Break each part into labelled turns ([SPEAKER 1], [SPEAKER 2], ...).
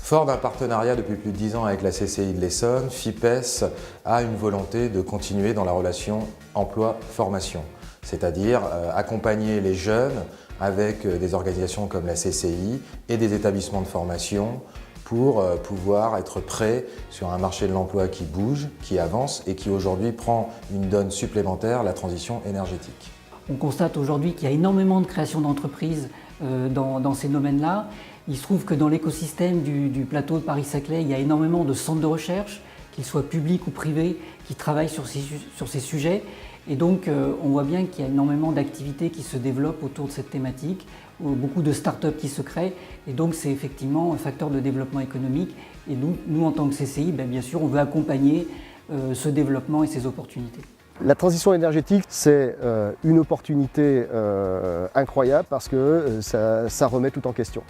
[SPEAKER 1] Fort d'un partenariat depuis plus de 10 ans avec la CCI de l'Essonne, FIPES a une volonté de continuer dans la relation emploi-formation, c'est-à-dire accompagner les jeunes avec des organisations comme la CCI et des établissements de formation pour pouvoir être prêts sur un marché de l'emploi qui bouge, qui avance et qui aujourd'hui prend une donne supplémentaire, la transition énergétique.
[SPEAKER 2] On constate aujourd'hui qu'il y a énormément de création d'entreprises dans ces domaines-là. Il se trouve que dans l'écosystème du plateau de Paris-Saclay, il y a énormément de centres de recherche, qu'ils soient publics ou privés, qui travaillent sur ces sujets. Et donc, on voit bien qu'il y a énormément d'activités qui se développent autour de cette thématique, beaucoup de start-up qui se créent. Et donc, c'est effectivement un facteur de développement économique. Et nous en tant que CCI, bien sûr, on veut accompagner ce développement et ces opportunités.
[SPEAKER 3] La transition énergétique, c'est une opportunité incroyable parce que ça remet tout en question.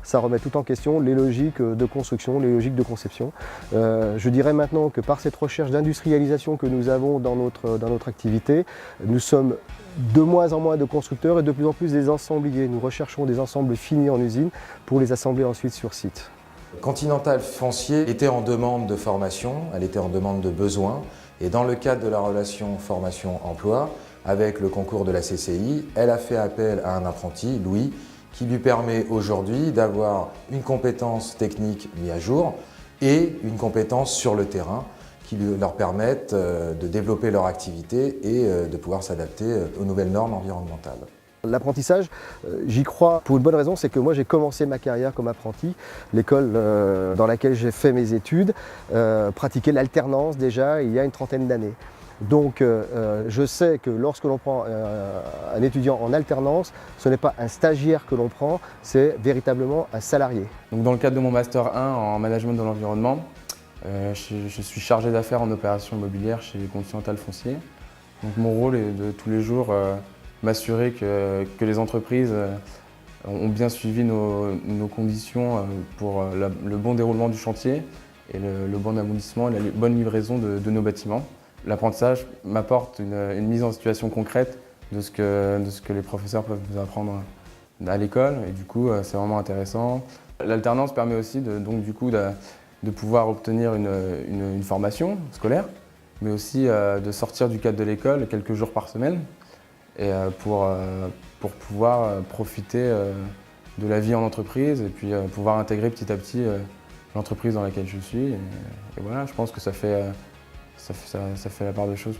[SPEAKER 3] Ça remet tout en question les logiques de construction, les logiques de conception. Je dirais maintenant que par cette recherche d'industrialisation que nous avons dans notre activité, nous sommes de moins en moins de constructeurs et de plus en plus des ensembliers. Nous recherchons des ensembles finis en usine pour les assembler ensuite sur site.
[SPEAKER 1] Continental Foncier était en demande de formation, elle était en demande de besoins. Et dans le cadre de la relation formation-emploi, avec le concours de la CCI, elle a fait appel à un apprenti, Louis, qui lui permet aujourd'hui d'avoir une compétence technique mise à jour et une compétence sur le terrain qui leur permettent de développer leur activité et de pouvoir s'adapter aux nouvelles normes environnementales.
[SPEAKER 3] L'apprentissage, j'y crois pour une bonne raison, c'est que moi j'ai commencé ma carrière comme apprenti. L'école dans laquelle j'ai fait mes études pratiquait l'alternance déjà il y a une trentaine d'années. Donc je sais que lorsque l'on prend un étudiant en alternance, ce n'est pas un stagiaire que l'on prend, c'est véritablement un salarié.
[SPEAKER 4] Donc dans le cadre de mon Master 1 en management de l'environnement, je suis chargé d'affaires en opération immobilière chez Continental Foncier. Donc mon rôle est de tous les jours m'assurer que les entreprises ont bien suivi nos conditions pour le bon déroulement du chantier et le bon aboutissement et la bonne livraison de nos bâtiments. L'apprentissage m'apporte une mise en situation concrète de ce que les professeurs peuvent nous apprendre à l'école et du coup c'est vraiment intéressant. L'alternance permet aussi de pouvoir obtenir une formation scolaire, mais aussi de sortir du cadre de l'école quelques jours par semaine et pour pouvoir profiter de la vie en entreprise et puis pouvoir intégrer petit à petit l'entreprise dans laquelle je suis. Et voilà, je pense que ça fait la part de choses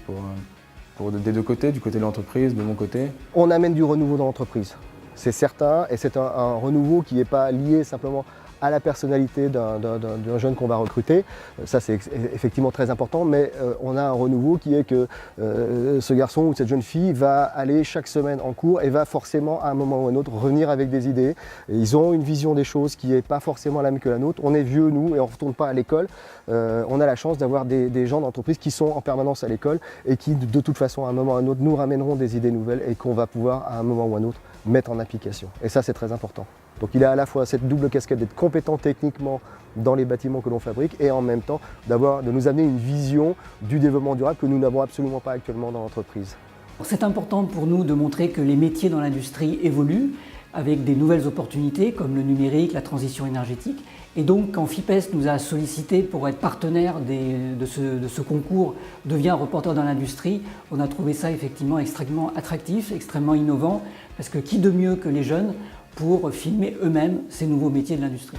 [SPEAKER 4] des deux côtés, du côté de l'entreprise, de mon côté.
[SPEAKER 3] On amène du renouveau dans l'entreprise, c'est certain, et c'est un renouveau qui n'est pas lié simplement à la personnalité d'un jeune qu'on va recruter. Ça c'est effectivement très important, mais on a un renouveau qui est que ce garçon ou cette jeune fille va aller chaque semaine en cours et va forcément à un moment ou à un autre revenir avec des idées. Et ils ont une vision des choses qui n'est pas forcément la même que la nôtre. On est vieux nous et on ne retourne pas à l'école. On a la chance d'avoir des gens d'entreprise qui sont en permanence à l'école et qui de toute façon à un moment ou à un autre nous ramèneront des idées nouvelles et qu'on va pouvoir à un moment ou à un autre mettre en application. Et ça c'est très important. Donc il a à la fois cette double casquette d'être compétent techniquement dans les bâtiments que l'on fabrique et en même temps de nous amener une vision du développement durable que nous n'avons absolument pas actuellement dans l'entreprise.
[SPEAKER 2] C'est important pour nous de montrer que les métiers dans l'industrie évoluent avec des nouvelles opportunités comme le numérique, la transition énergétique. Et donc quand FIPES nous a sollicité pour être partenaire de ce concours Devient reporter dans l'industrie, on a trouvé ça effectivement extrêmement attractif, extrêmement innovant, parce que qui de mieux que les jeunes pour filmer eux-mêmes ces nouveaux métiers de l'industrie.